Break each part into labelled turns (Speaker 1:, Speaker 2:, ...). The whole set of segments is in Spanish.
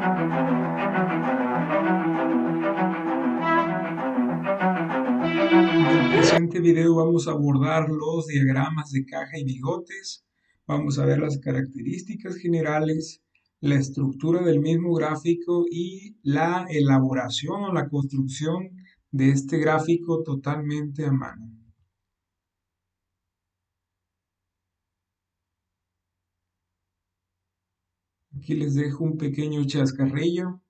Speaker 1: En el presente video vamos a abordar los diagramas de caja y bigotes. Vamos a ver las características generales, la estructura del mismo gráfico y la elaboración o la construcción de este gráfico totalmente a mano. Aquí les dejo un pequeño chascarrillo.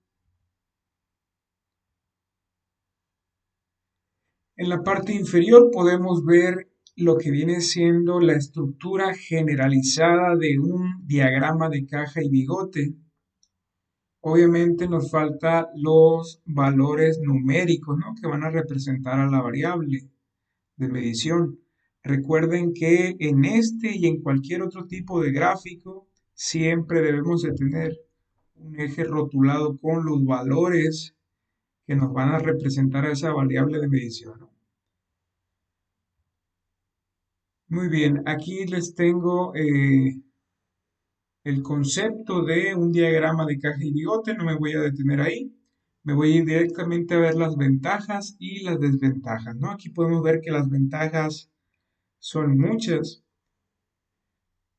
Speaker 1: En la parte inferior podemos ver lo que viene siendo la estructura generalizada de un diagrama de caja y bigote. Obviamente nos faltan los valores numéricos, ¿no?, que van a representar a la variable de medición. Recuerden que en este y en cualquier otro tipo de gráfico siempre debemos de tener un eje rotulado con los valores que nos van a representar a esa variable de medición, ¿no? Muy bien, aquí les tengo el concepto de un diagrama de caja y bigote. No me voy a detener ahí. Me voy a ir directamente a ver las ventajas y las desventajas, ¿no? Aquí podemos ver que las ventajas son muchas.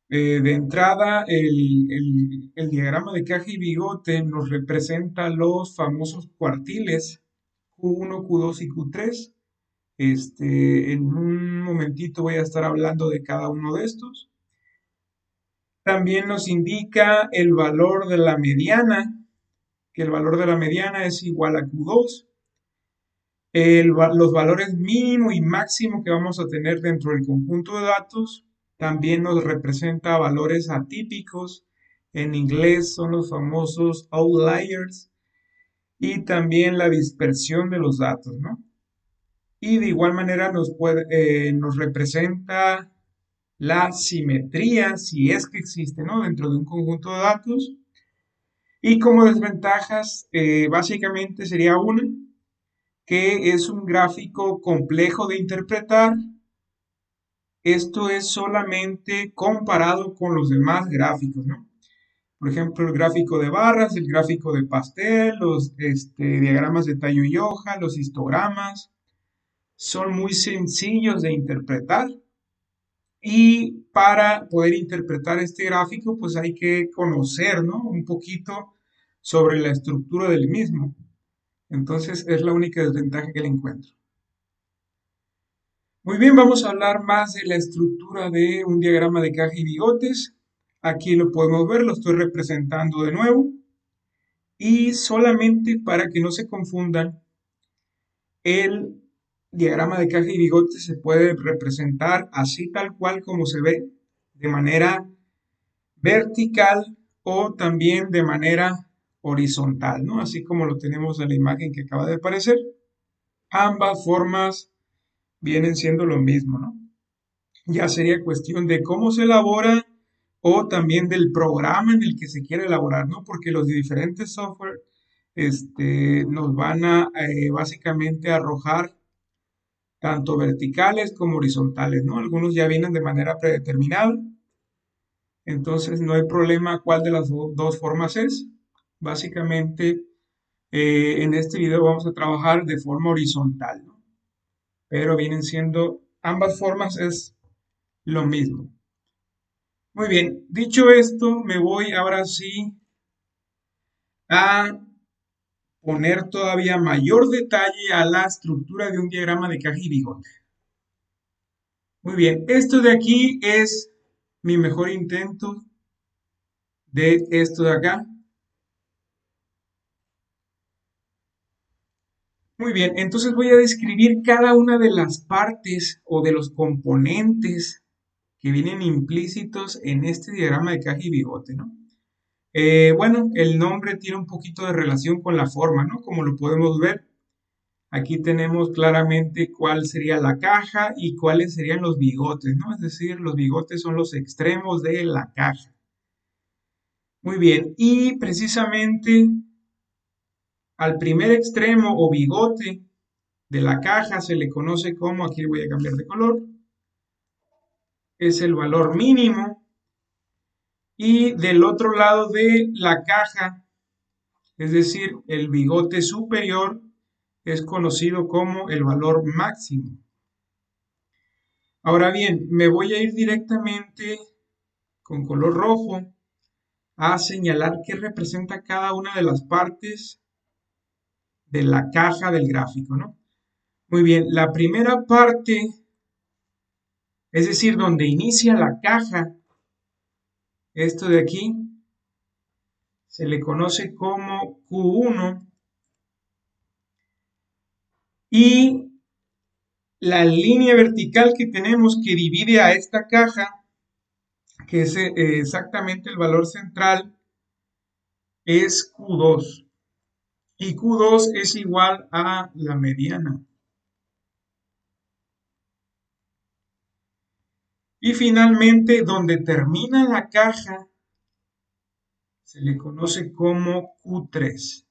Speaker 1: De entrada, el diagrama de caja y bigote nos representa los famosos cuartiles Q1, Q2 y Q3. En un momentito voy a estar hablando de cada uno de estos. También nos indica el valor de la mediana, que el valor de la mediana es igual a Q2. Los valores mínimo y máximo que vamos a tener dentro del conjunto de datos también nos representa valores atípicos. En inglés son los famosos outliers. Y también la dispersión de los datos, ¿no? Y de igual manera nos representa la simetría, si es que existe, ¿no?, dentro de un conjunto de datos. Y como desventajas, básicamente sería una, que es un gráfico complejo de interpretar. Esto es solamente comparado con los demás gráficos, ¿no? Por ejemplo, el gráfico de barras, el gráfico de pastel, los diagramas de tallo y hoja, los histogramas, son muy sencillos de interpretar. Y para poder interpretar este gráfico, pues hay que conocer, ¿no?, un poquito sobre la estructura del mismo. Entonces es la única desventaja que le encuentro. Muy bien, vamos a hablar más de la estructura de un diagrama de caja y bigotes. Aquí lo podemos ver, lo estoy representando de nuevo. Y solamente para que no se confundan, el diagrama de caja y bigotes se puede representar así tal cual como se ve, de manera vertical o también de manera horizontal, ¿no? Así como lo tenemos en la imagen que acaba de aparecer. Ambas formas vienen siendo lo mismo, ¿no? Ya sería cuestión de cómo se elabora o también del programa en el que se quiere elaborar, ¿no? Porque los diferentes software nos van a básicamente arrojar tanto verticales como horizontales, ¿no? Algunos ya vienen de manera predeterminada, entonces no hay problema cuál de las dos formas es. Básicamente, en este video vamos a trabajar de forma horizontal, ¿no? Pero vienen siendo, ambas formas es lo mismo. Muy bien, dicho esto, me voy ahora sí a poner todavía mayor detalle a la estructura de un diagrama de caja y bigote. Muy bien, esto de aquí es mi mejor intento de esto de acá. Muy bien, entonces voy a describir cada una de las partes o de los componentes que vienen implícitos en este diagrama de caja y bigote, ¿no? Bueno, el nombre tiene un poquito de relación con la forma, ¿no? Como lo podemos ver, aquí tenemos claramente cuál sería la caja y cuáles serían los bigotes, ¿no? Es decir, los bigotes son los extremos de la caja. Muy bien, y precisamente al primer extremo o bigote de la caja se le conoce como, aquí voy a cambiar de color, es el valor mínimo. Y del otro lado de la caja Es decir, el bigote superior es conocido como el valor máximo. Ahora bien, me voy a ir directamente con color rojo a señalar qué representa cada una de las partes de la caja del gráfico, ¿no? Muy bien, la primera parte, es decir, donde inicia la caja, esto de aquí, se le conoce como Q1 y la línea vertical que tenemos que divide a esta caja, que es exactamente el valor central, es Q2 y Q2 es igual a la mediana. Y finalmente, donde termina la caja, se le conoce como Q3.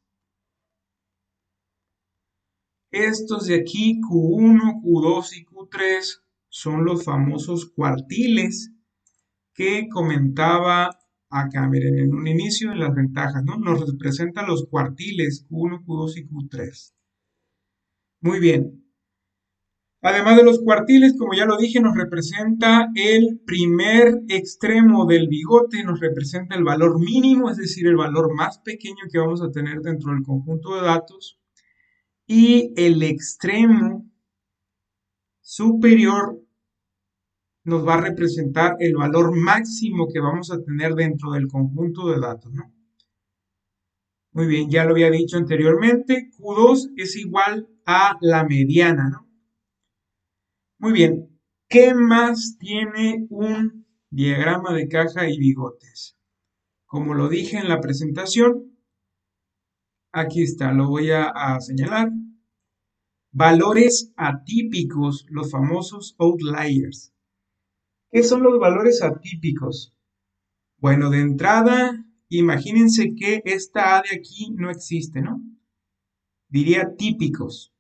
Speaker 1: Estos de aquí, Q1, Q2 y Q3, son los famosos cuartiles que comentaba acá. Miren, en un inicio en las ventajas, ¿no? Nos representan los cuartiles Q1, Q2 y Q3. Muy bien. Además de los cuartiles, como ya lo dije, nos representa el primer extremo del bigote, nos representa el valor mínimo, es decir, el valor más pequeño que vamos a tener dentro del conjunto de datos. Y el extremo superior nos va a representar el valor máximo que vamos a tener dentro del conjunto de datos, ¿no? Muy bien, ya lo había dicho anteriormente, Q2 es igual a la mediana, ¿no? Muy bien, ¿qué más tiene un diagrama de caja y bigotes? Como lo dije en la presentación, aquí está, lo voy a señalar. Valores atípicos, los famosos outliers. ¿Qué son los valores atípicos? Bueno, de entrada, imagínense que esta A de aquí no existe, ¿no? Diría típicos.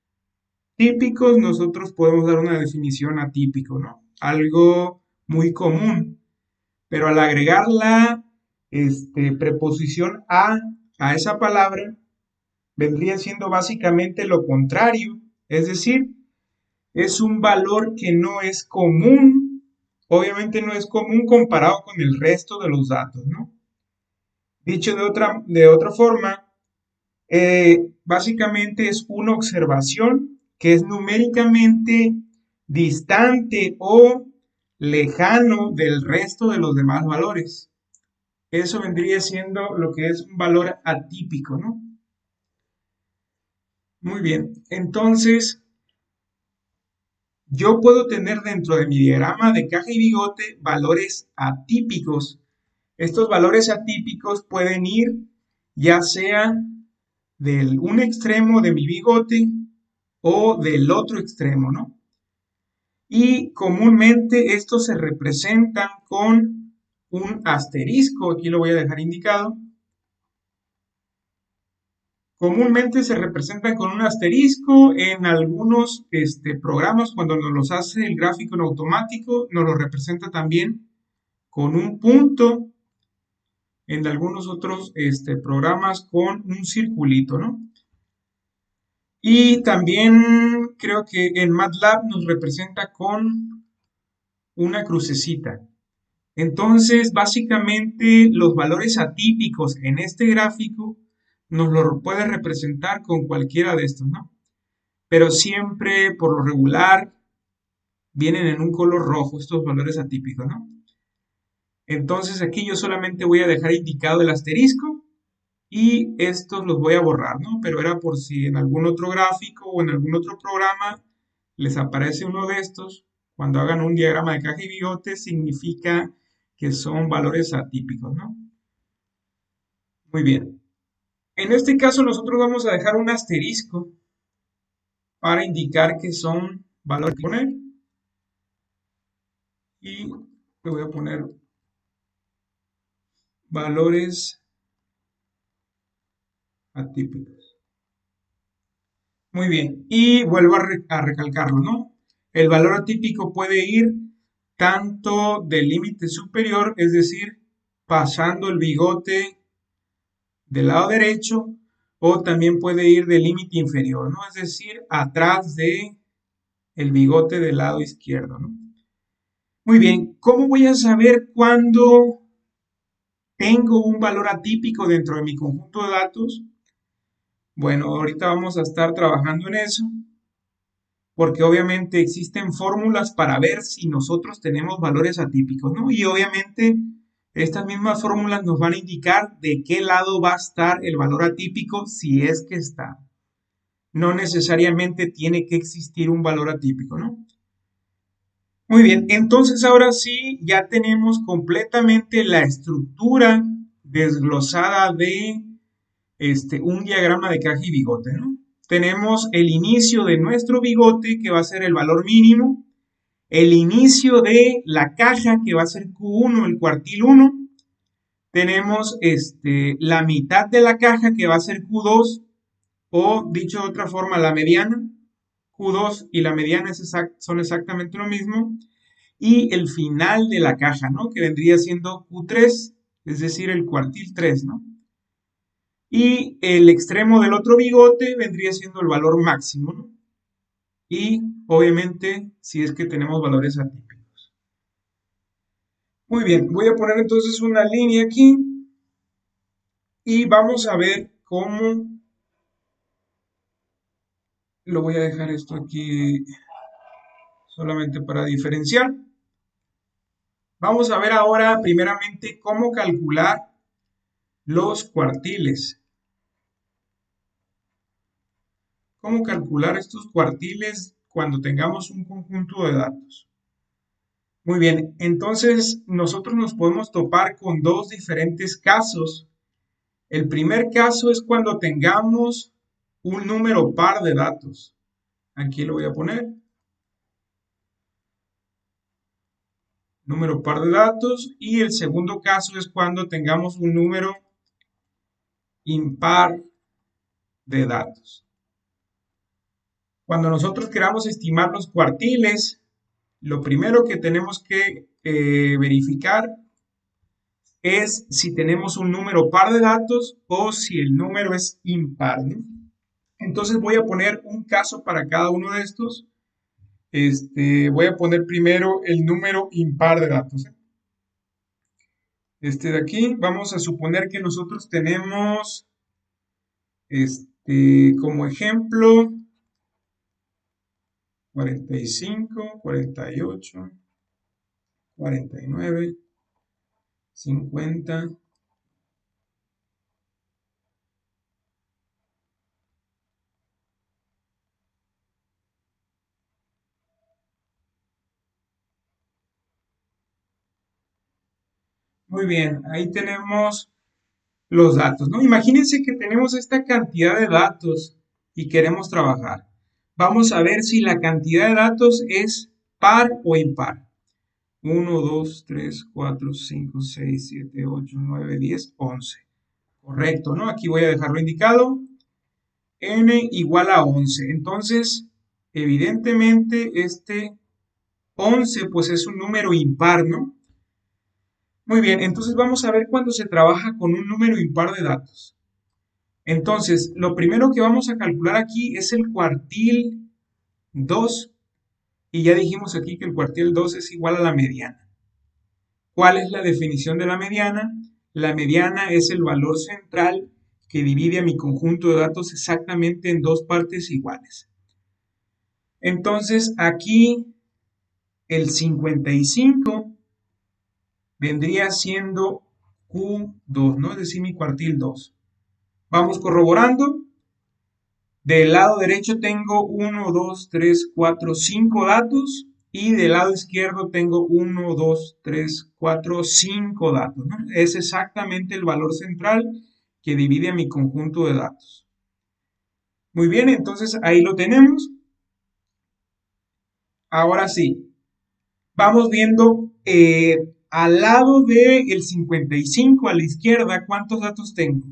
Speaker 1: Típicos, nosotros podemos dar una definición atípico, ¿no? Algo muy común, pero al agregar la preposición a esa palabra, vendría siendo básicamente lo contrario, es decir, es un valor que no es común, obviamente no es común comparado con el resto de los datos, ¿no? Dicho de otra forma, básicamente es una observación que es numéricamente distante o lejano del resto de los demás valores. Eso vendría siendo lo que es un valor atípico, ¿no? Muy bien, entonces yo puedo tener dentro de mi diagrama de caja y bigote valores atípicos. Estos valores atípicos pueden ir ya sea del un extremo de mi bigote o del otro extremo, ¿no? Y comúnmente estos se representan con un asterisco, aquí lo voy a dejar indicado. Comúnmente se representan con un asterisco en algunos programas, cuando nos los hace el gráfico en automático, nos lo representa también con un punto, en algunos otros programas con un circulito, ¿no? Y también creo que en MATLAB nos representa con una crucecita. Entonces, básicamente, los valores atípicos en este gráfico nos lo puede representar con cualquiera de estos, ¿no? Pero siempre, por lo regular, vienen en un color rojo estos valores atípicos, ¿no? Entonces, aquí yo solamente voy a dejar indicado el asterisco y estos los voy a borrar, ¿no? Pero era por si en algún otro gráfico o en algún otro programa les aparece uno de estos, cuando hagan un diagrama de caja y bigote, significa que son valores atípicos, ¿no? Muy bien. En este caso nosotros vamos a dejar un asterisco para indicar que son valores a poner y le voy a poner valores atípicos. Muy bien, y vuelvo a recalcarlo, ¿no? El valor atípico puede ir tanto del límite superior, es decir, pasando el bigote del lado derecho, o también puede ir del límite inferior, ¿no? Es decir, atrás de el bigote del lado izquierdo, ¿no? Muy bien, ¿cómo voy a saber cuándo tengo un valor atípico dentro de mi conjunto de datos? Bueno, ahorita vamos a estar trabajando en eso, porque obviamente existen fórmulas para ver si nosotros tenemos valores atípicos, ¿no? Y obviamente estas mismas fórmulas nos van a indicar de qué lado va a estar el valor atípico si es que está. No necesariamente tiene que existir un valor atípico, ¿no? Muy bien, entonces ahora sí ya tenemos completamente la estructura desglosada de un diagrama de caja y bigote, ¿no? Tenemos el inicio de nuestro bigote, que va a ser el valor mínimo, el inicio de la caja, que va a ser Q1, el cuartil 1, tenemos la mitad de la caja, que va a ser Q2, o dicho de otra forma, la mediana, Q2 y la mediana son exactamente lo mismo, y el final de la caja, ¿no? Que vendría siendo Q3, es decir, el cuartil 3, ¿no? Y el extremo del otro bigote vendría siendo el valor máximo, ¿no? Y obviamente si es que tenemos valores atípicos. Muy bien, voy a poner entonces una línea aquí y vamos a ver cómo lo voy a dejar esto aquí solamente para diferenciar. Vamos a ver ahora primeramente cómo calcular los cuartiles. Cómo calcular estos cuartiles cuando tengamos un conjunto de datos. Muy bien, entonces nosotros nos podemos topar con dos diferentes casos. El primer caso es cuando tengamos un número par de datos. Aquí lo voy a poner. Número par de datos. Y el segundo caso es cuando tengamos un número impar de datos. Cuando nosotros queramos estimar los cuartiles, lo primero que tenemos que verificar es si tenemos un número par de datos o si el número es impar, ¿no? Entonces voy a poner un caso para cada uno de estos. Voy a poner primero el número impar de datos, ¿eh? De aquí, vamos a suponer que nosotros tenemos, como ejemplo, 45, 48, 49, 50. Muy bien, ahí tenemos los datos, ¿no? Imagínense que tenemos esta cantidad de datos y queremos trabajar. Vamos a ver si la cantidad de datos es par o impar. 1, 2, 3, 4, 5, 6, 7, 8, 9, 10, 11. Correcto, ¿no? Aquí voy a dejarlo indicado. N igual a 11. Entonces, evidentemente, 11 pues es un número impar, ¿no? Muy bien, entonces vamos a ver cuando se trabaja con un número impar de datos. Entonces, lo primero que vamos a calcular aquí es el cuartil 2, y ya dijimos aquí que el cuartil 2 es igual a la mediana. ¿Cuál es la definición de la mediana? La mediana es el valor central que divide a mi conjunto de datos exactamente en dos partes iguales. Entonces, aquí el 55 vendría siendo Q2, ¿no? Es decir, mi cuartil 2. Vamos corroborando. Del lado derecho tengo 1, 2, 3, 4, 5 datos. Y del lado izquierdo tengo 1, 2, 3, 4, 5 datos, ¿no? Es exactamente el valor central que divide a mi conjunto de datos. Muy bien, entonces ahí lo tenemos. Ahora sí, vamos viendo al lado del 55 a la izquierda, ¿cuántos datos tengo?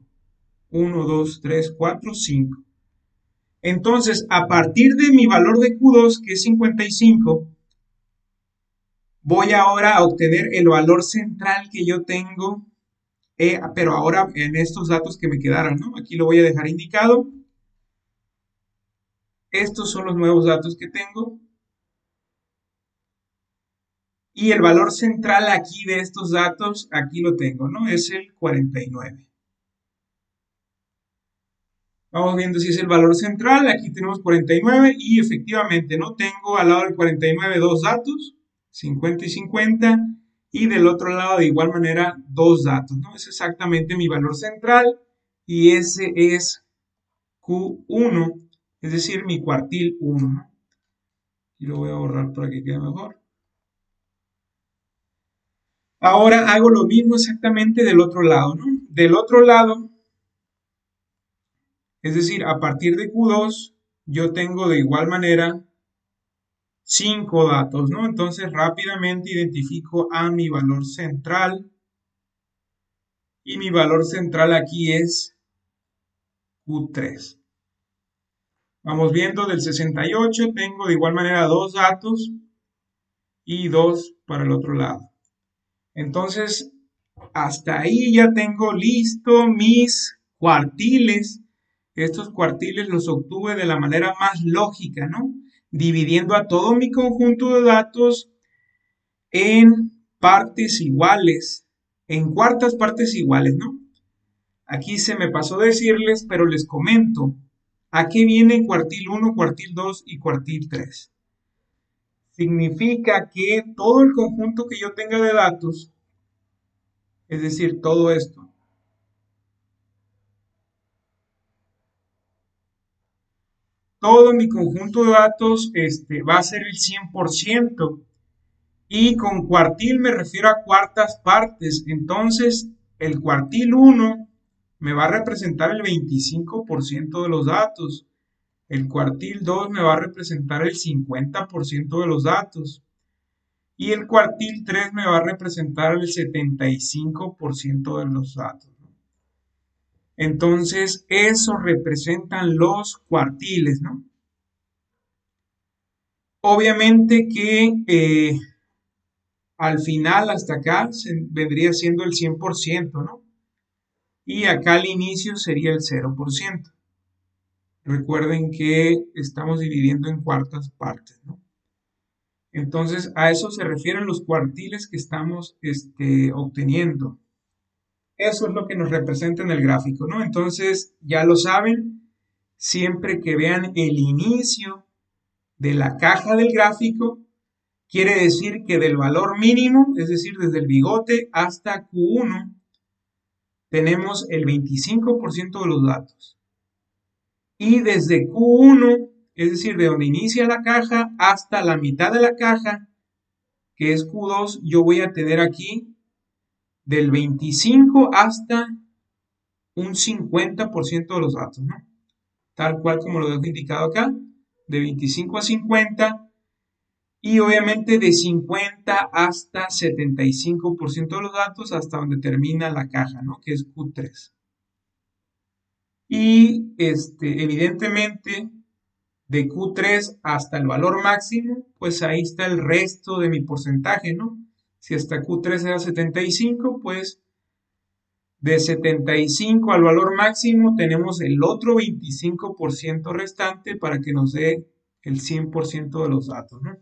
Speaker 1: 1, 2, 3, 4, 5. Entonces, a partir de mi valor de Q2, que es 55, voy ahora a obtener el valor central que yo tengo Pero ahora en estos datos que me quedaron, ¿no? Aquí lo voy a dejar indicado. Estos son los nuevos datos que tengo. Y el valor central aquí de estos datos, aquí lo tengo, ¿no? Es el 49. Vamos viendo si es el valor central. Aquí tenemos 49 y efectivamente, ¿no? Tengo al lado del 49 dos datos, 50 y 50. Y del otro lado, de igual manera, dos datos, ¿no? Es exactamente mi valor central y ese es Q1, es decir, mi cuartil 1, ¿no? Y lo voy a borrar para que quede mejor. Ahora hago lo mismo exactamente del otro lado, ¿no? Del otro lado, es decir, a partir de Q2, yo tengo de igual manera 5 datos, ¿no? Entonces rápidamente identifico a mi valor central y mi valor central aquí es Q3. Vamos viendo del 68, tengo de igual manera dos datos y dos para el otro lado. Entonces, hasta ahí ya tengo listo mis cuartiles. Estos cuartiles los obtuve de la manera más lógica, ¿no? Dividiendo a todo mi conjunto de datos en partes iguales, en cuartas partes iguales, ¿no? Aquí se me pasó decirles, pero les comento. ¿A qué viene cuartil 1, cuartil 2 y cuartil 3? Significa que todo el conjunto que yo tenga de datos, es decir, todo esto, todo mi conjunto de datos va a ser el 100%. Y con cuartil me refiero a cuartas partes. Entonces, el cuartil 1 me va a representar el 25% de los datos. El cuartil 2 me va a representar el 50% de los datos. Y el cuartil 3 me va a representar el 75% de los datos. Entonces, eso representan los cuartiles, ¿no? Obviamente que al final, hasta acá, vendría siendo el 100%, ¿no? Y acá al inicio sería el 0%. Recuerden que estamos dividiendo en cuartas partes, ¿no? Entonces, a eso se refieren los cuartiles que estamos obteniendo. Eso es lo que nos representa en el gráfico, ¿no? Entonces, ya lo saben, siempre que vean el inicio de la caja del gráfico, quiere decir que del valor mínimo, es decir, desde el bigote hasta Q1, tenemos el 25% de los datos. Y desde Q1, es decir, de donde inicia la caja hasta la mitad de la caja, que es Q2, yo voy a tener aquí del 25 hasta un 50% de los datos, ¿no? Tal cual como lo dejo indicado acá, de 25 a 50 y obviamente de 50 hasta 75% de los datos hasta donde termina la caja, ¿no? Que es Q3. Y evidentemente de Q3 hasta el valor máximo, pues ahí está el resto de mi porcentaje, ¿no? Si hasta Q3 era 75, pues de 75 al valor máximo tenemos el otro 25% restante para que nos dé el 100% de los datos, ¿no?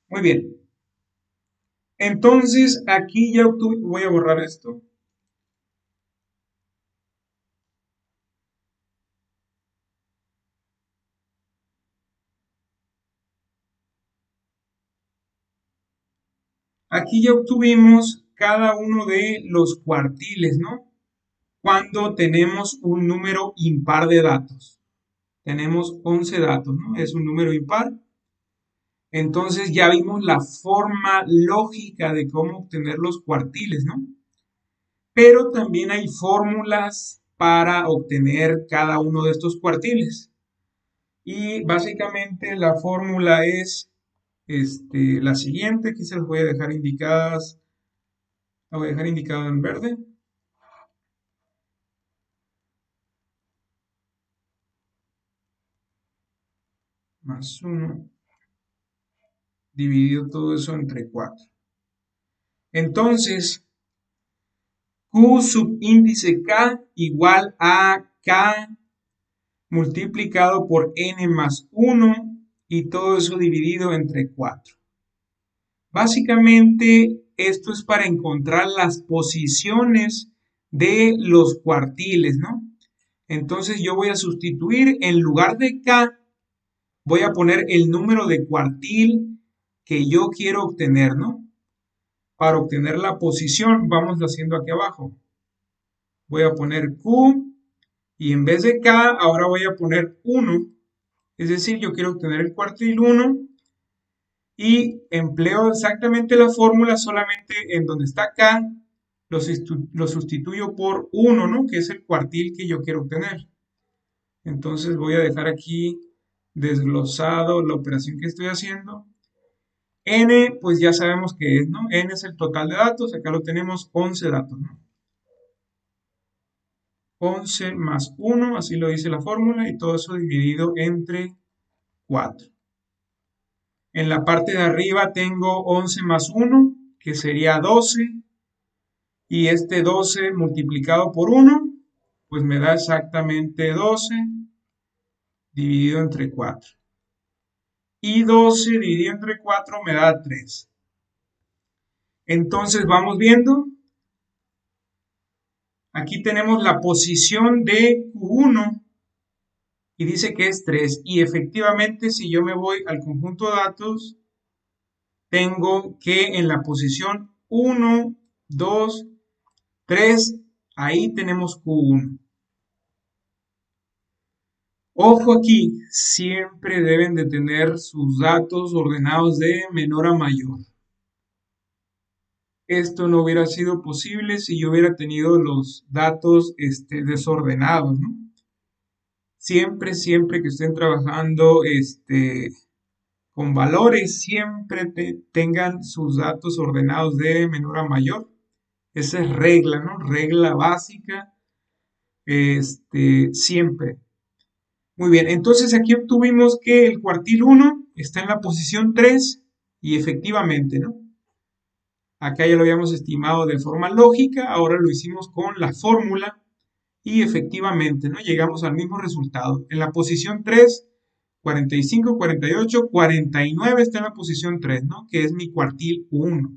Speaker 1: Muy bien. Entonces aquí ya obtuve, voy a borrar esto. Aquí ya obtuvimos cada uno de los cuartiles, ¿no? Cuando tenemos un número impar de datos. Tenemos 11 datos, ¿no? Es un número impar. Entonces ya vimos la forma lógica de cómo obtener los cuartiles, ¿no? Pero también hay fórmulas para obtener cada uno de estos cuartiles. Y básicamente la fórmula es la siguiente, aquí se las voy a dejar indicadas, la voy a dejar indicada en verde, más 1, dividido todo eso entre 4. Entonces, Q subíndice K igual a K multiplicado por n más 1 y todo eso dividido entre 4. Básicamente esto es para encontrar las posiciones de los cuartiles, ¿no? Entonces yo voy a sustituir en lugar de K, voy a poner el número de cuartil que yo quiero obtener, ¿no? Para obtener la posición, vamos haciendo aquí abajo. Voy a poner Q y en vez de K, ahora voy a poner 1. Es decir, yo quiero obtener el cuartil 1 y empleo exactamente la fórmula, solamente en donde está K, lo sustituyo por 1, ¿no? Que es el cuartil que yo quiero obtener. Entonces voy a dejar aquí desglosado la operación que estoy haciendo. N, pues ya sabemos que es, ¿no? N es el total de datos, acá lo tenemos 11 datos, ¿no? 11 más 1, así lo dice la fórmula, y todo eso dividido entre 4. En la parte de arriba tengo 11 más 1, que sería 12, y este 12 multiplicado por 1, pues me da exactamente 12 dividido entre 4. Y 12 dividido entre 4 me da 3. Entonces vamos viendo. Aquí tenemos la posición de Q1 y dice que es 3. Y efectivamente, si yo me voy al conjunto de datos, tengo que en la posición 1, 2, 3, ahí tenemos Q1. Ojo aquí, siempre deben de tener sus datos ordenados de menor a mayor. Esto no hubiera sido posible si yo hubiera tenido los datos desordenados, ¿no? Siempre que estén trabajando con valores, siempre tengan sus datos ordenados de menor a mayor. Esa es regla, ¿no? Regla básica, siempre. Muy bien, entonces aquí obtuvimos que el cuartil 1 está en la posición 3 y efectivamente, ¿no? Acá ya lo habíamos estimado de forma lógica, ahora lo hicimos con la fórmula y efectivamente, ¿no? Llegamos al mismo resultado. En la posición 3, 45, 48, 49 está en la posición 3, ¿no? Que es mi cuartil 1.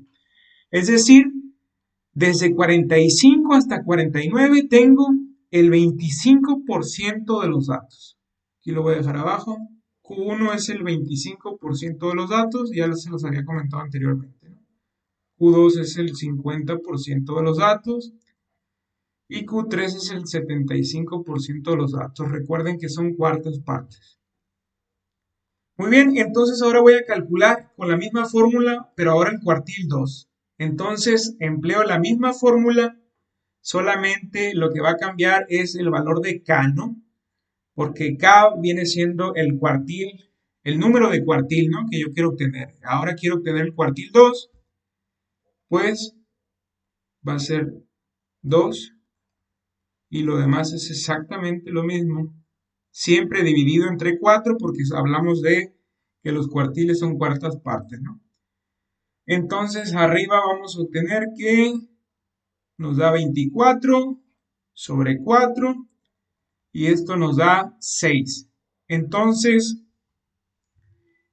Speaker 1: Es decir, desde 45 hasta 49 tengo el 25% de los datos. Aquí lo voy a dejar abajo. Q1 es el 25% de los datos, ya se los había comentado anteriormente, ¿no? Q2 es el 50% de los datos y Q3 es el 75% de los datos. Recuerden que son cuartas partes. Muy bien, entonces ahora voy a calcular con la misma fórmula, pero ahora el cuartil 2. Entonces empleo la misma fórmula, solamente lo que va a cambiar es el valor de K, ¿no? Porque K viene siendo el cuartil, el número de cuartil, ¿no? Que yo quiero obtener. Ahora quiero obtener el cuartil 2, pues va a ser 2 y lo demás es exactamente lo mismo. Siempre dividido entre 4 porque hablamos de que los cuartiles son cuartas partes, ¿no? Entonces arriba vamos a obtener que nos da 24 sobre 4 y esto nos da 6. Entonces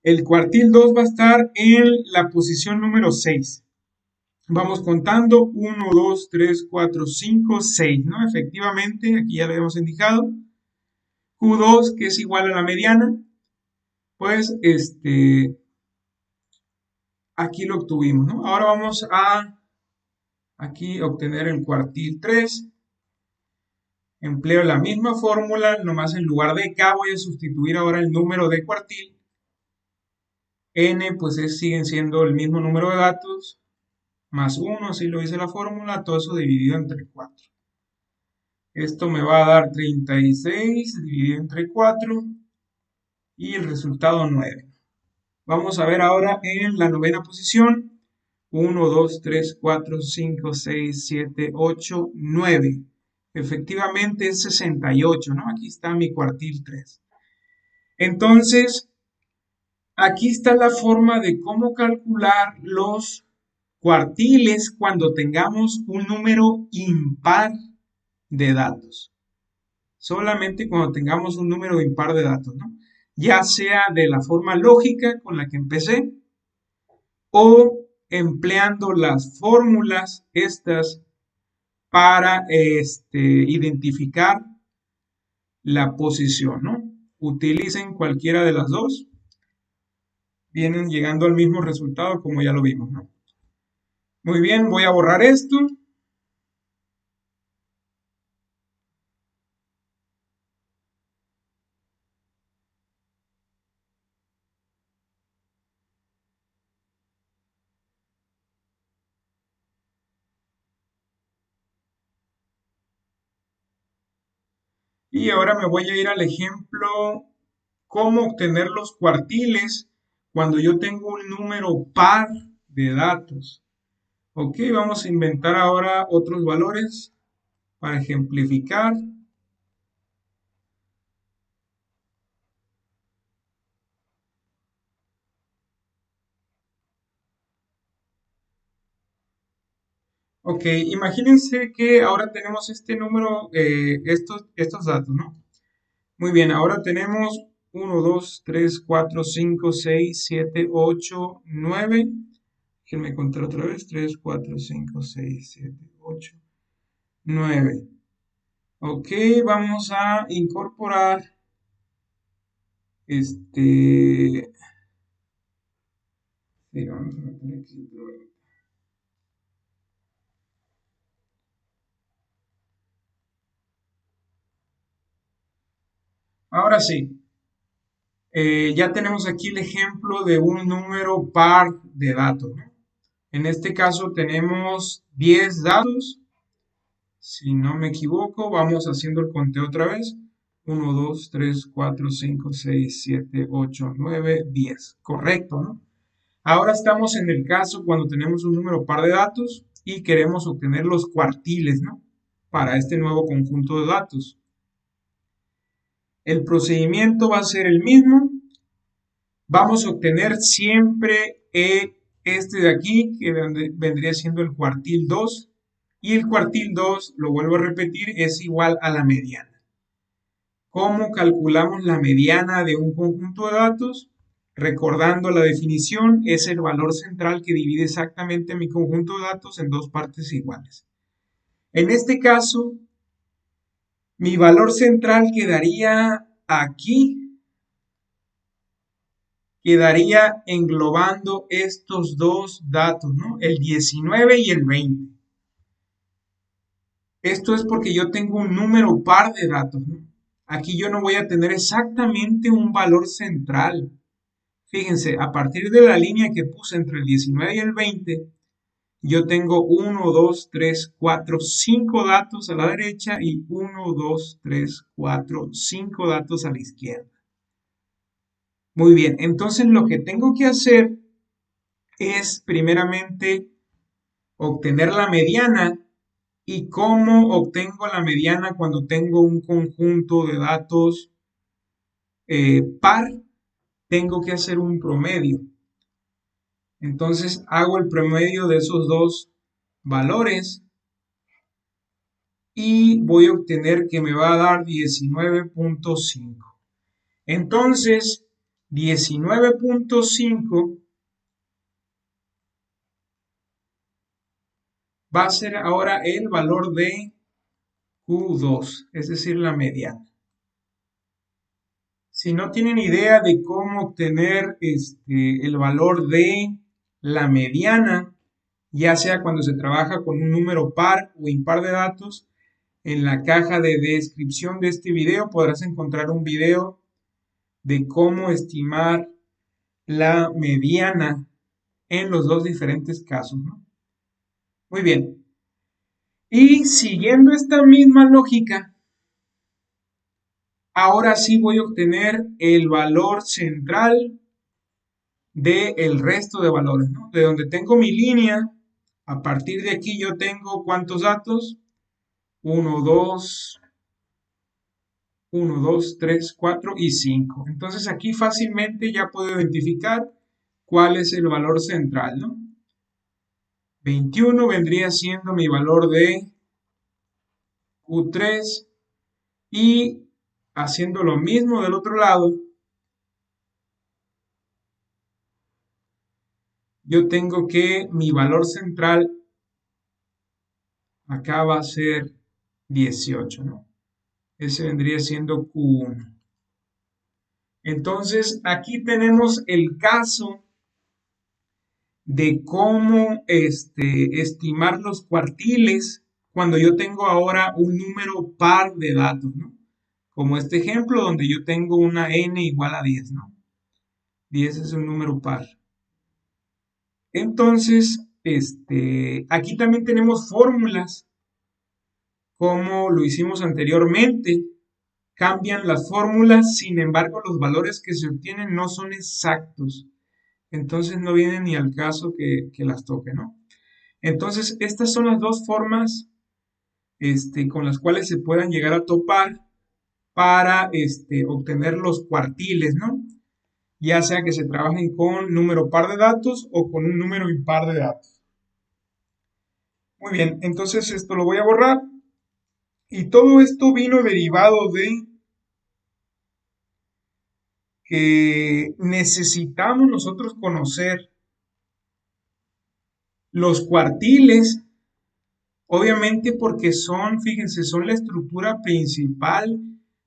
Speaker 1: el cuartil 2 va a estar en la posición número 6. Vamos contando 1, 2, 3, 4, 5, 6, ¿no? Efectivamente, aquí ya lo habíamos indicado. Q2, que es igual a la mediana, pues aquí lo obtuvimos, ¿no? Ahora vamos a aquí obtener el cuartil 3. Empleo la misma fórmula, nomás en lugar de K voy a sustituir ahora el número de cuartil. N, pues siguen siendo el mismo número de datos, más 1, así lo dice la fórmula, todo eso dividido entre 4. Esto me va a dar 36 dividido entre 4 y el resultado 9. Vamos a ver ahora en la novena posición. 1, 2, 3, 4, 5, 6, 7, 8, 9. Efectivamente es 68, ¿no? Aquí está mi cuartil 3. Entonces, aquí está la forma de cómo calcular los cuartiles cuando tengamos un número impar de datos. Solamente cuando tengamos un número impar de datos, ¿no? Ya sea de la forma lógica con la que empecé o empleando las fórmulas estas para identificar la posición, ¿no? Utilicen cualquiera de las dos, vienen llegando al mismo resultado como ya lo vimos, ¿no? Muy bien, voy a borrar esto. Y ahora me voy a ir al ejemplo, cómo obtener los cuartiles cuando yo tengo un número par de datos. Ok, vamos a inventar ahora otros valores para ejemplificar. Ok, imagínense que ahora tenemos este número, estos datos, ¿no? Muy bien, ahora tenemos 1, 2, 3, 4, 5, 6, 7, 8, 9. Déjenme contar otra vez. 3, 4, 5, 6, 7, 8, 9. Ok, vamos a incorporar este. Sí, vamos a meter aquí. Ahora sí, ya tenemos aquí el ejemplo de un número par de datos, ¿no? En este caso tenemos 10 datos. Si no me equivoco, vamos haciendo el conteo otra vez. 1, 2, 3, 4, 5, 6, 7, 8, 9, 10. Correcto, ¿no? Ahora estamos en el caso cuando tenemos un número par de datos y queremos obtener los cuartiles, ¿no? Para este nuevo conjunto de datos. El procedimiento va a ser el mismo. Vamos a obtener siempre este de aquí, que vendría siendo el cuartil 2. Y el cuartil 2, lo vuelvo a repetir, es igual a la mediana. ¿Cómo calculamos la mediana de un conjunto de datos? Recordando la definición, es el valor central que divide exactamente mi conjunto de datos en dos partes iguales. En este caso, mi valor central quedaría aquí, quedaría englobando estos dos datos, ¿no? El 19 y el 20. Esto es porque yo tengo un número par de datos, ¿no? Aquí yo no voy a tener exactamente un valor central. Fíjense, a partir de la línea que puse entre el 19 y el 20, yo tengo 1, 2, 3, 4, 5 datos a la derecha y 1, 2, 3, 4, 5 datos a la izquierda. Muy bien, entonces lo que tengo que hacer es primeramente obtener la mediana. ¿Y cómo obtengo la mediana cuando tengo un conjunto de datos par? Tengo que hacer un promedio. Entonces hago el promedio de esos dos valores y voy a obtener que me va a dar 19.5. Entonces, 19.5 va a ser ahora el valor de Q2, es decir, la mediana. Si no tienen idea de cómo obtener el valor de la mediana, ya sea cuando se trabaja con un número par o impar de datos, en la caja de descripción de este video podrás encontrar un video de cómo estimar la mediana en los dos diferentes casos, ¿no? Muy bien. Y siguiendo esta misma lógica, ahora sí voy a obtener el valor central del resto de valores, ¿no? De donde tengo mi línea, a partir de aquí yo tengo ¿cuántos datos? 1, 2, 1, 2, 3, 4 y 5. Entonces aquí fácilmente ya puedo identificar cuál es el valor central, ¿no? 21 vendría siendo mi valor de Q3 y haciendo lo mismo del otro lado, yo tengo que mi valor central acá va a ser 18, ¿no? Ese vendría siendo Q1. Entonces, aquí tenemos el caso de cómo estimar los cuartiles cuando yo tengo ahora un número par de datos, ¿no? Como este ejemplo donde yo tengo una n igual a 10, ¿no? 10 es un número par. Entonces, aquí también tenemos fórmulas, como lo hicimos anteriormente. Cambian las fórmulas, sin embargo, los valores que se obtienen no son exactos. Entonces no viene ni al caso que las toque, ¿no? Entonces, estas son las dos formas con las cuales se puedan llegar a topar para obtener los cuartiles, ¿no? Ya sea que se trabajen con número par de datos o con un número impar de datos. Muy bien, entonces esto lo voy a borrar y todo esto vino derivado de que necesitamos nosotros conocer los cuartiles, obviamente porque son, fíjense, son la estructura principal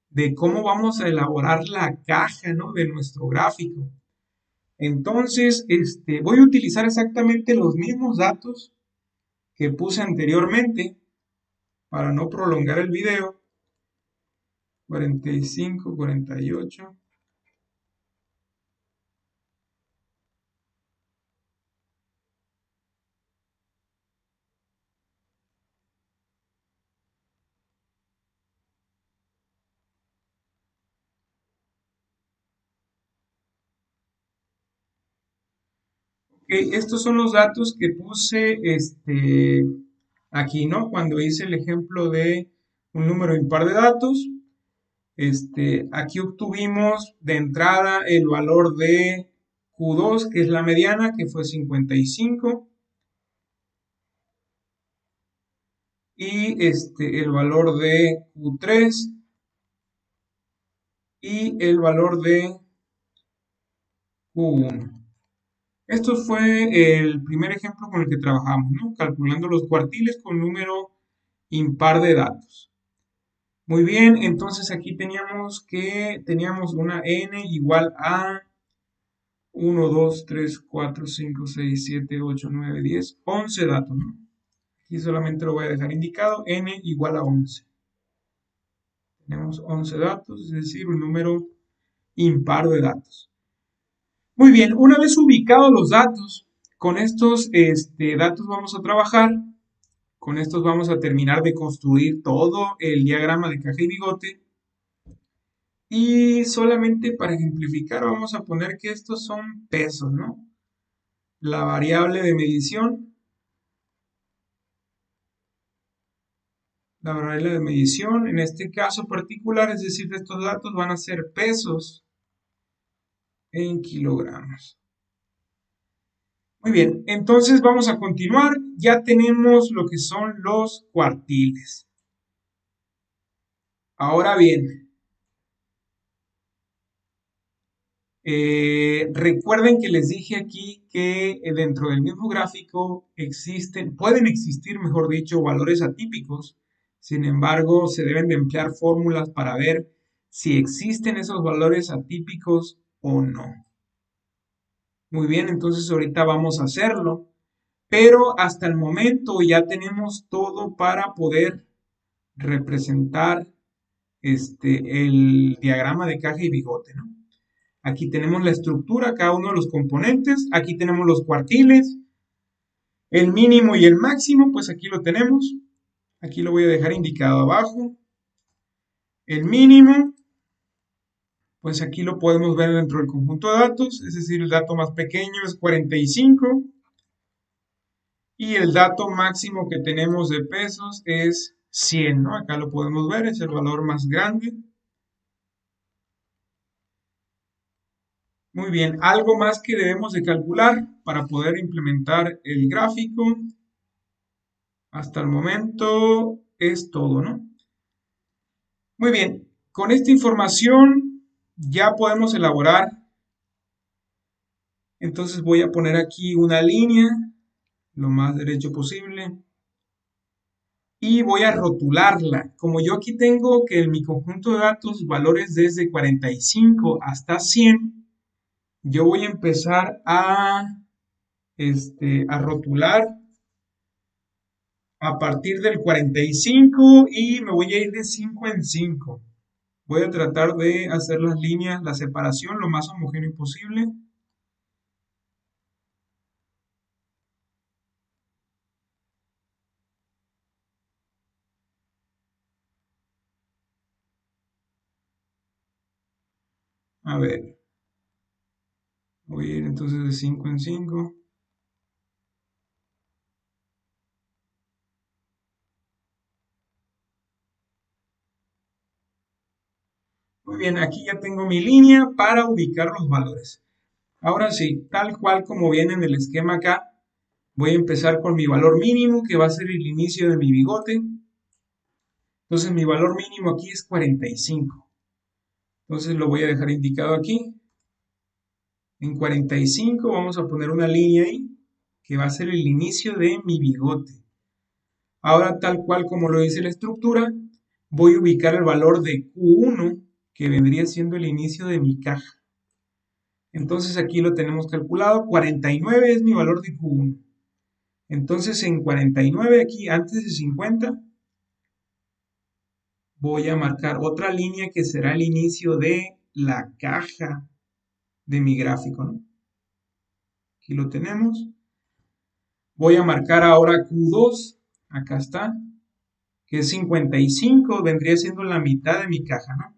Speaker 1: de cómo vamos a elaborar la caja, ¿no? De nuestro gráfico. Entonces, voy a utilizar exactamente los mismos datos que puse anteriormente para no prolongar el video. 45, 48. Estos son los datos que puse aquí, ¿no? Cuando hice el ejemplo de un número impar de datos, aquí obtuvimos de entrada el valor de Q2, que es la mediana, que fue 55, y el valor de Q3 y el valor de Q1. Esto fue el primer ejemplo con el que trabajamos, ¿no? Calculando los cuartiles con número impar de datos. Muy bien, entonces aquí teníamos una n igual a 1, 2, 3, 4, 5, 6, 7, 8, 9, 10, 11 datos, ¿no? Aquí solamente lo voy a dejar indicado, n igual a 11. Tenemos 11 datos, es decir, un número impar de datos. Muy bien, una vez ubicados los datos, con estos datos vamos a trabajar. Con estos vamos a terminar de construir todo el diagrama de caja y bigote. Y solamente para ejemplificar vamos a poner que estos son pesos, ¿no? La variable de medición, en este caso particular, es decir, estos datos van a ser pesos en kilogramos. Muy bien, entonces vamos a continuar. Ya tenemos lo que son los cuartiles. Ahora bien, recuerden que les dije aquí que dentro del mismo gráfico pueden existir, mejor dicho, valores atípicos. Sin embargo, se deben de emplear fórmulas para ver si existen esos valores atípicos o no. Muy bien, entonces ahorita vamos a hacerlo. Pero hasta el momento ya tenemos todo para poder representar el diagrama de caja y bigote, ¿no? Aquí tenemos la estructura, cada uno de los componentes. Aquí tenemos los cuartiles, el mínimo y el máximo, pues aquí lo tenemos. Aquí lo voy a dejar indicado abajo. El mínimo, pues aquí lo podemos ver dentro del conjunto de datos, es decir, el dato más pequeño es 45 y el dato máximo que tenemos de pesos es 100, ¿no? Acá lo podemos ver, es el valor más grande. Muy bien, algo más que debemos de calcular para poder implementar el gráfico. Hasta el momento es todo, ¿no? Muy bien, con esta información ya podemos elaborar. Entonces voy a poner aquí una línea lo más derecho posible y voy a rotularla. Como yo aquí tengo que en mi conjunto de datos valores desde 45 hasta 100, yo voy a empezar a rotular a partir del 45 y me voy a ir de 5 en 5. Voy a tratar de hacer las líneas, la separación lo más homogéneo posible. A ver, voy a ir entonces de 5 en 5. Muy bien, aquí ya tengo mi línea para ubicar los valores. Ahora sí, tal cual como viene en el esquema acá, voy a empezar con mi valor mínimo, que va a ser el inicio de mi bigote. Entonces mi valor mínimo aquí es 45. Entonces lo voy a dejar indicado aquí. En 45 vamos a poner una línea ahí, que va a ser el inicio de mi bigote. Ahora, tal cual como lo dice la estructura, voy a ubicar el valor de Q1, que vendría siendo el inicio de mi caja. Entonces aquí lo tenemos calculado, 49 es mi valor de Q1. Entonces en 49 aquí, antes de 50, voy a marcar otra línea que será el inicio de la caja de mi gráfico, ¿no? Aquí lo tenemos. Voy a marcar ahora Q2, acá está, que es 55, vendría siendo la mitad de mi caja, ¿no?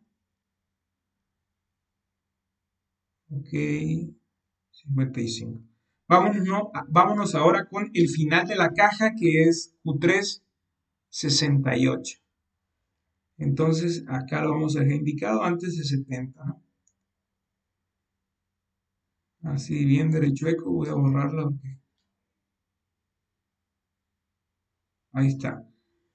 Speaker 1: Ok, 55. Vámonos, ¿no? Vámonos ahora con el final de la caja, que es Q3, 68. Entonces, acá lo vamos a dejar indicado antes de 70, ¿no? Así bien derechueco, voy a borrarlo. Ahí está.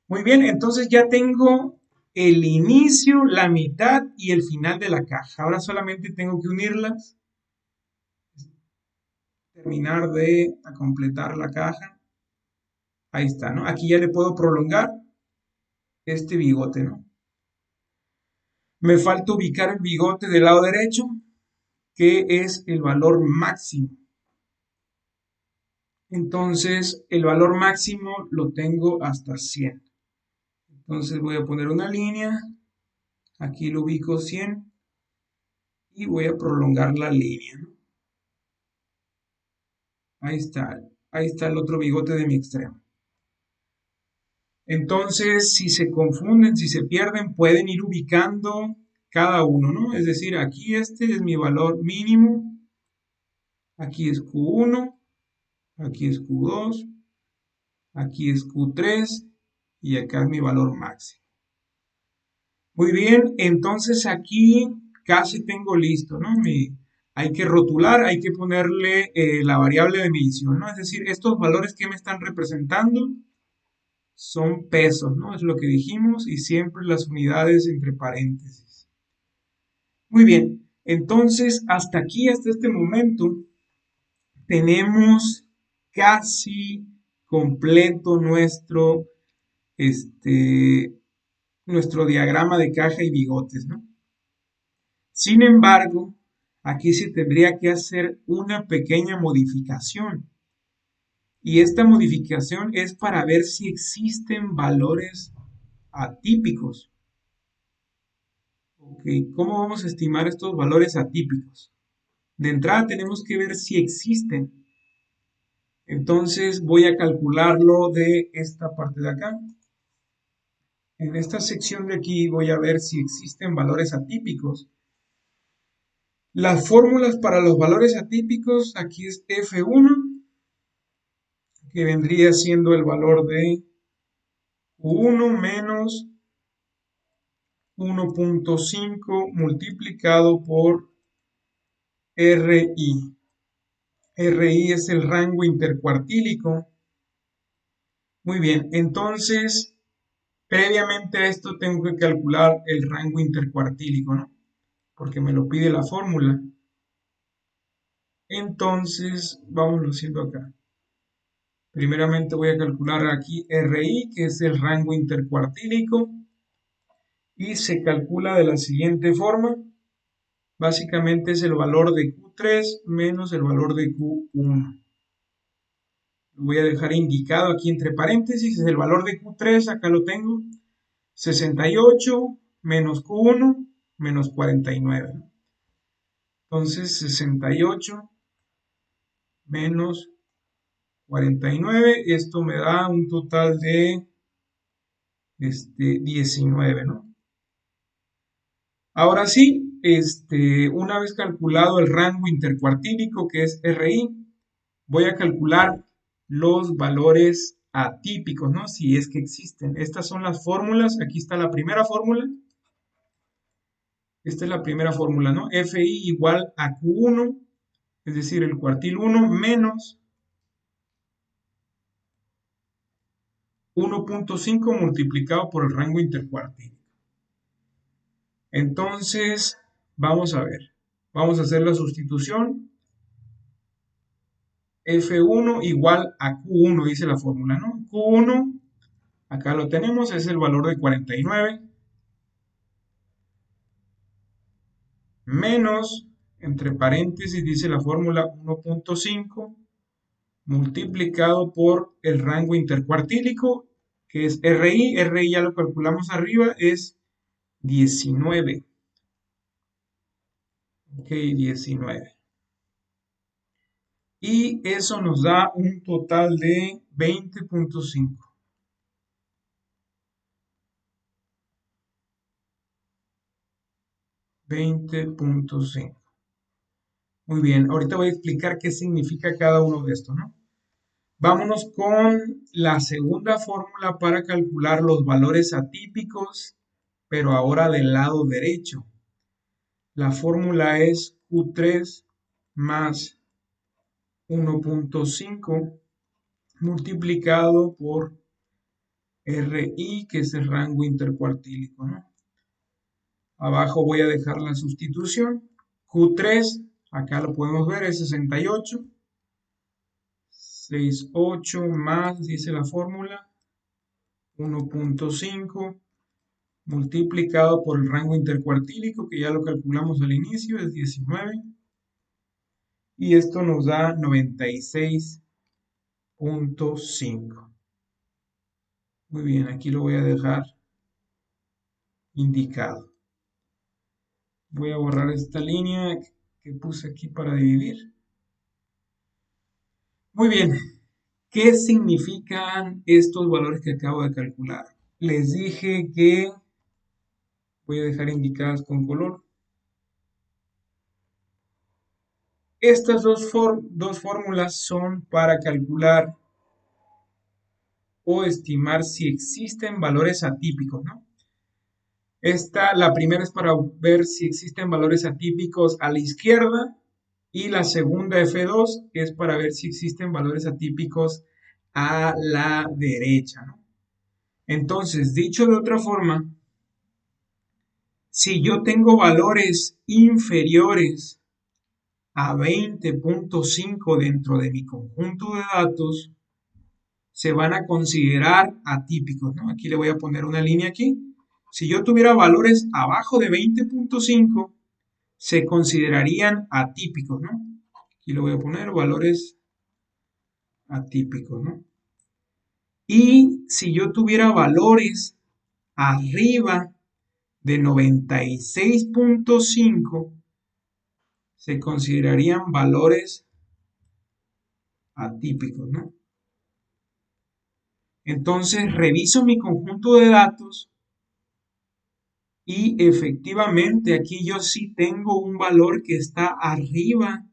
Speaker 1: Muy bien, entonces ya tengo el inicio, la mitad y el final de la caja. Ahora solamente tengo que unirlas, terminar de completar la caja. Ahí está, ¿no? Aquí ya le puedo prolongar este bigote, ¿no? Me falta ubicar el bigote del lado derecho, que es el valor máximo. Entonces, el valor máximo lo tengo hasta 100. Entonces voy a poner una línea, aquí lo ubico 100 y voy a prolongar la línea, ¿no? Ahí está el otro bigote de mi extremo. Entonces, si se confunden, si se pierden, pueden ir ubicando cada uno, ¿no? Es decir, aquí este es mi valor mínimo, aquí es Q1, aquí es Q2, aquí es Q3 y acá es mi valor máximo. Muy bien, entonces aquí casi tengo listo, ¿no? Hay que rotular, hay que ponerle la variable de medición, ¿no? Es decir, estos valores que me están representando son pesos, ¿no? Es lo que dijimos y siempre las unidades entre paréntesis. Muy bien, entonces hasta aquí, hasta este momento, tenemos casi completo este, nuestro diagrama de caja y bigotes, ¿no? Sin embargo, aquí se tendría que hacer una pequeña modificación. Y esta modificación es para ver si existen valores atípicos. Okay, ¿cómo vamos a estimar estos valores atípicos? De entrada tenemos que ver si existen. Entonces voy a calcularlo de esta parte de acá. En esta sección de aquí voy a ver si existen valores atípicos. Las fórmulas para los valores atípicos, aquí es F1, que vendría siendo el valor de 1 menos 1.5 multiplicado por RI. RI es el rango intercuartílico Muy bien, entonces, previamente a esto tengo que calcular el rango intercuartílico, ¿no? Porque me lo pide la fórmula. Entonces, vámonos haciendo acá. Primeramente voy a calcular aquí RI, que es el rango intercuartílico, y se calcula de la siguiente forma. Básicamente es el valor de Q3 menos el valor de Q1. Lo voy a dejar indicado aquí entre paréntesis. El valor de Q3, acá lo tengo, 68 menos Q1 menos 49. Entonces, 68 menos 49, esto me da un total de 19, ¿no? Ahora sí, una vez calculado el rango intercuartílico, que es RI, voy a calcular los valores atípicos, ¿no? Si es que existen. Estas son las fórmulas. Aquí está la primera fórmula. Esta es la primera fórmula, ¿no? FI igual a Q1, es decir, el cuartil 1 menos 1.5 multiplicado por el rango intercuartil. Entonces, vamos a ver. Vamos a hacer la sustitución. F1 igual a Q1, dice la fórmula, ¿no? Q1, acá lo tenemos, es el valor de 49, menos, entre paréntesis, dice la fórmula 1.5, multiplicado por el rango intercuartílico, que es RI. RI ya lo calculamos arriba, es 19. Ok, 19. Y eso nos da un total de 20.5. 20.5. Muy bien, ahorita voy a explicar qué significa cada uno de estos, ¿no? Vámonos con la segunda fórmula para calcular los valores atípicos, pero ahora del lado derecho. La fórmula es Q3 más 1.5 multiplicado por RI, que es el rango intercuartílico, ¿no? Abajo voy a dejar la sustitución. Q3, acá lo podemos ver, es 68. 68 más, dice la fórmula, 1.5 multiplicado por el rango intercuartílico, que ya lo calculamos al inicio, es 19. Y esto nos da 96.5. Muy bien, aquí lo voy a dejar indicado. Voy a borrar esta línea que puse aquí para dividir. Muy bien, ¿qué significan estos valores que acabo de calcular? Les dije que voy a dejar indicadas con color. Estas dos fórmulas son para calcular o estimar si existen valores atípicos, ¿no? La primera es para ver si existen valores atípicos a la izquierda y la segunda F2 es para ver si existen valores atípicos a la derecha, ¿no? Entonces, dicho de otra forma, si yo tengo valores inferiores a 20.5 dentro de mi conjunto de datos, se van a considerar atípicos, ¿no? Aquí le voy a poner una línea aquí. Si yo tuviera valores abajo de 20.5, se considerarían atípicos, ¿no? Aquí le voy a poner valores atípicos, ¿no? Y si yo tuviera valores arriba de 96.5, se considerarían valores atípicos, ¿no? Entonces reviso mi conjunto de datos y efectivamente aquí yo sí tengo un valor que está arriba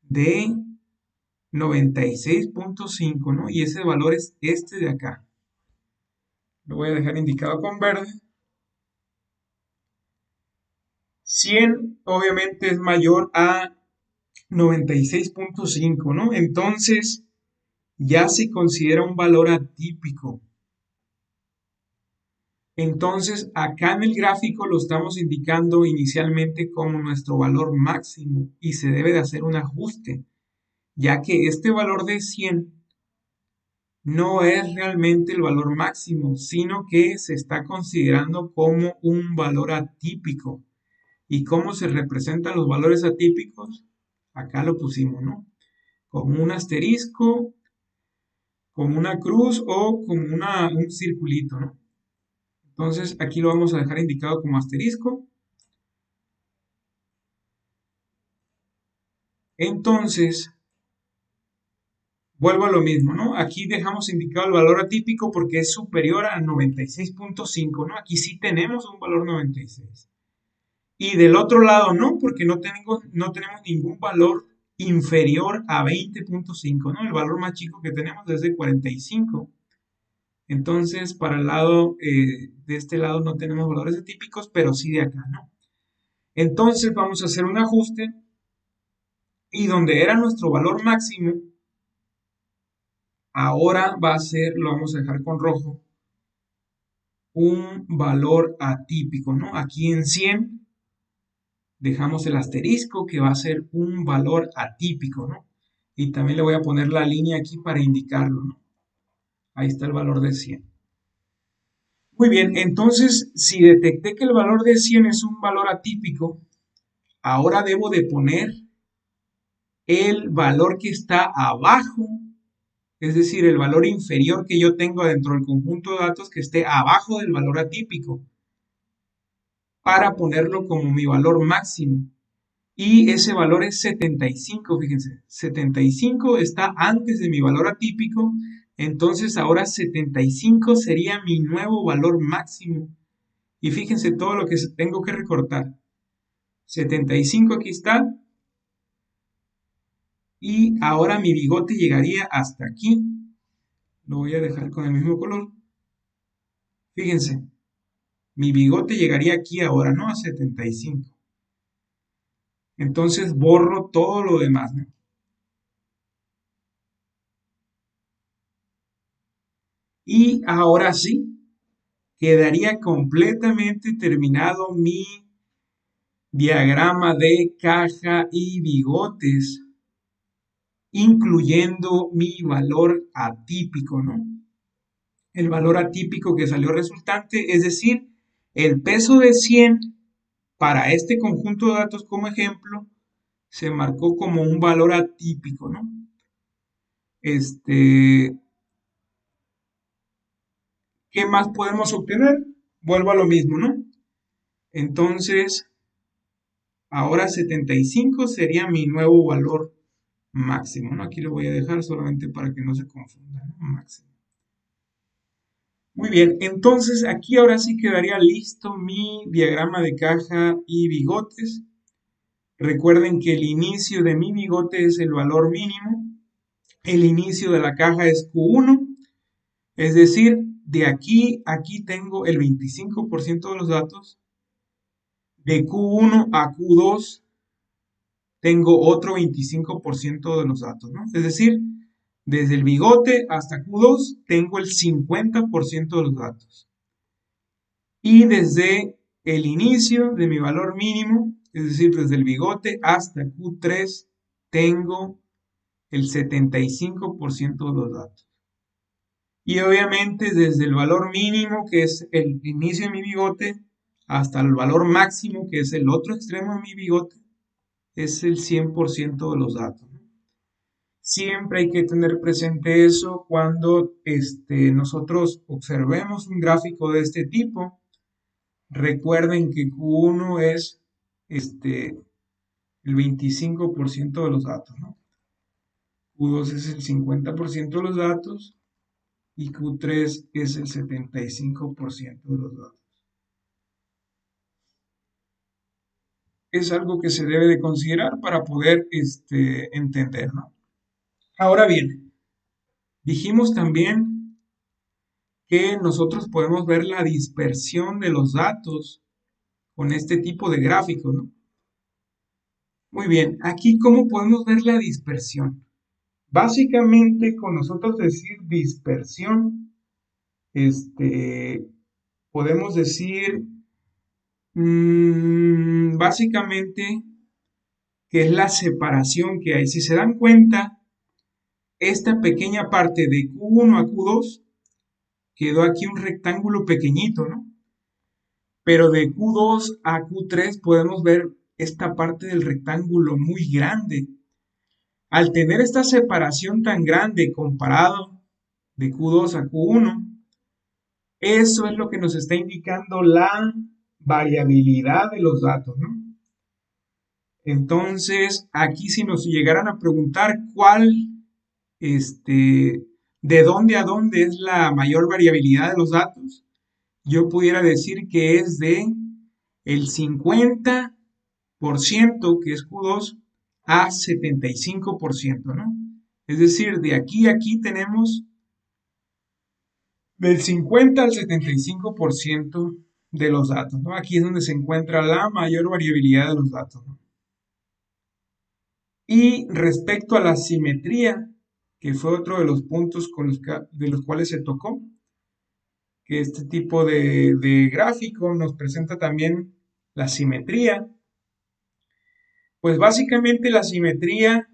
Speaker 1: de 96.5, ¿no? Y ese valor es este de acá. Lo voy a dejar indicado con verde. 100 obviamente es mayor a 96.5, ¿no? Entonces ya se considera un valor atípico. Entonces, acá en el gráfico lo estamos indicando inicialmente como nuestro valor máximo y se debe de hacer un ajuste, ya que este valor de 100 no es realmente el valor máximo, sino que se está considerando como un valor atípico. ¿Y cómo se representan los valores atípicos? Acá lo pusimos, ¿no? Como un asterisco, como una cruz o como un circulito, ¿no? Entonces aquí lo vamos a dejar indicado como asterisco. Entonces, vuelvo a lo mismo, ¿no? Aquí dejamos indicado el valor atípico porque es superior a 96.5, ¿no? Aquí sí tenemos un valor 96. Y del otro lado no, porque no tenemos ningún valor inferior a 20.5, ¿no? El valor más chico que tenemos es de 45. Entonces, para el lado de este lado no tenemos valores atípicos, pero sí de acá, ¿no? Entonces vamos a hacer un ajuste y donde era nuestro valor máximo, ahora va a ser, lo vamos a dejar con rojo, un valor atípico, ¿no? Aquí en 100 dejamos el asterisco que va a ser un valor atípico, ¿no? Y también le voy a poner la línea aquí para indicarlo, ¿no? Ahí está el valor de 100. Muy bien, entonces si detecté que el valor de 100 es un valor atípico, ahora debo de poner el valor que está abajo, es decir, el valor inferior que yo tengo dentro del conjunto de datos que esté abajo del valor atípico, para ponerlo como mi valor máximo. Y ese valor es 75, fíjense, 75 está antes de mi valor atípico, entonces ahora 75 sería mi nuevo valor máximo. Y fíjense todo lo que tengo que recortar. 75 aquí está, y ahora mi bigote llegaría hasta aquí. Lo voy a dejar con el mismo color. Fíjense, mi bigote llegaría aquí ahora, ¿no? A 75. Entonces borro todo lo demás, ¿no? Y ahora sí, quedaría completamente terminado mi diagrama de caja y bigotes, incluyendo mi valor atípico, ¿no? El valor atípico que salió resultante, es decir, el peso de 100 para este conjunto de datos como ejemplo, se marcó como un valor atípico, ¿no? Este, ¿Qué más podemos obtener? Vuelvo a lo mismo, ¿no? Entonces, ahora 75 sería mi nuevo valor máximo, ¿no? Aquí lo voy a dejar solamente para que no se confunda, ¿no? Máximo. Muy bien, entonces aquí ahora sí quedaría listo mi diagrama de caja y bigotes. Recuerden que el inicio de mi bigote es el valor mínimo, el inicio de la caja es Q1, es decir, de aquí a aquí tengo el 25% de los datos, de Q1 a Q2 tengo otro 25% de los datos, ¿no? Es decir, desde el bigote hasta Q2 tengo el 50% de los datos. Y desde el inicio de mi valor mínimo, es decir, desde el bigote hasta Q3, tengo el 75% de los datos. Y obviamente desde el valor mínimo, que es el inicio de mi bigote, hasta el valor máximo, que es el otro extremo de mi bigote, es el 100% de los datos. Siempre hay que tener presente eso cuando nosotros observemos un gráfico de este tipo. Recuerden que Q1 es el 25% de los datos, ¿no? Q2 es el 50% de los datos y Q3 es el 75% de los datos. Es algo que se debe de considerar para poder entender, ¿no? Ahora bien, dijimos también que nosotros podemos ver la dispersión de los datos con este tipo de gráficos, ¿no? Muy bien, aquí cómo podemos ver la dispersión. Básicamente, con nosotros decir dispersión, este, podemos decir básicamente que es la separación que hay. Si se dan cuenta, esta pequeña parte de Q1 a Q2 quedó aquí un rectángulo pequeñito, ¿no? Pero de Q2 a Q3 podemos ver esta parte del rectángulo muy grande. Al tener esta separación tan grande comparado de Q2 a Q1, eso es lo que nos está indicando la variabilidad de los datos, ¿no? Entonces, aquí si nos llegaran a preguntar este, de dónde a dónde es la mayor variabilidad de los datos, yo pudiera decir que es de el 50%, que es Q2, a 75%, ¿no? Es decir, de aquí a aquí tenemos del 50 al 75% de los datos, ¿no? Aquí es donde se encuentra la mayor variabilidad de los datos, ¿no? Y respecto a la simetría, que fue otro de los puntos de los cuales se tocó, que este tipo de gráfico nos presenta también la simetría. Pues básicamente la simetría,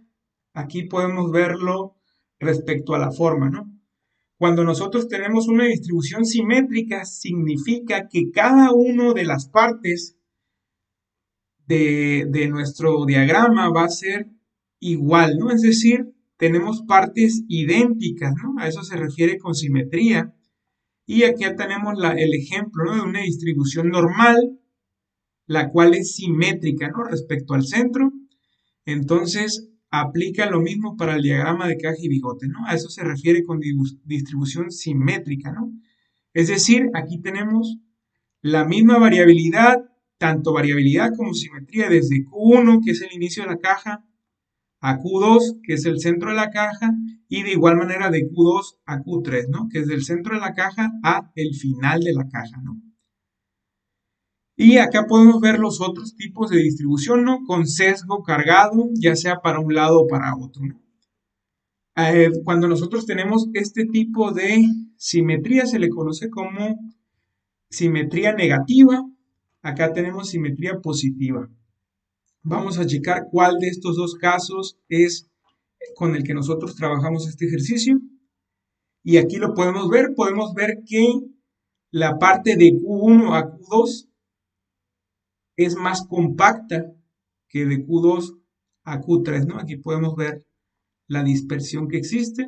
Speaker 1: aquí podemos verlo respecto a la forma, ¿no? Cuando nosotros tenemos una distribución simétrica, significa que cada una de las partes de nuestro diagrama va a ser igual, ¿no? Es decir, tenemos partes idénticas, ¿no? A eso se refiere con simetría. Y aquí ya tenemos el ejemplo, ¿no? De una distribución normal, la cual es simétrica, ¿no? Respecto al centro. Entonces, aplica lo mismo para el diagrama de caja y bigote, ¿no? A eso se refiere con distribución simétrica, ¿no? Es decir, aquí tenemos la misma variabilidad, tanto variabilidad como simetría, desde Q1, que es el inicio de la caja, a Q2, que es el centro de la caja, y de igual manera de Q2 a Q3, ¿no? Que es del centro de la caja a el final de la caja, ¿no? Y acá podemos ver los otros tipos de distribución, ¿no? Con sesgo cargado, ya sea para un lado o para otro, ¿no? Cuando nosotros tenemos este tipo de simetría, se le conoce como simetría negativa. Acá tenemos simetría positiva. Vamos a checar cuál de estos dos casos es con el que nosotros trabajamos este ejercicio. Y aquí lo podemos ver que la parte de Q1 a Q2 es más compacta que de Q2 a Q3, ¿no? Aquí podemos ver la dispersión que existe.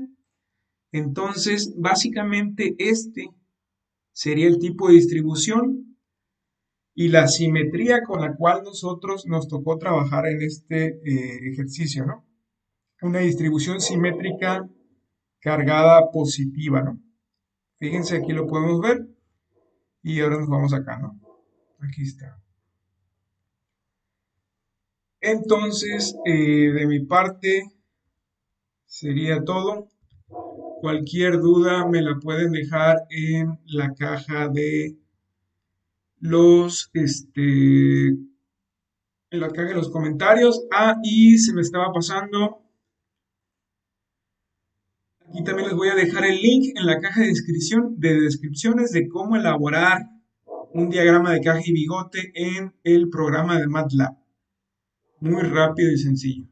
Speaker 1: Entonces, básicamente este sería el tipo de distribución y la simetría con la cual nosotros nos tocó trabajar en este ejercicio, ¿no? Una distribución simétrica cargada positiva, ¿no? Fíjense, aquí lo podemos ver y ahora nos vamos acá, ¿no? Aquí está. Entonces, de mi parte sería todo. Cualquier duda me la pueden dejar en la caja de en la caja de los comentarios. Ah, y se me estaba pasando. Aquí también les voy a dejar el link en la caja de descripciones de cómo elaborar un diagrama de caja y bigote en el programa de MATLAB. Muy rápido y sencillo.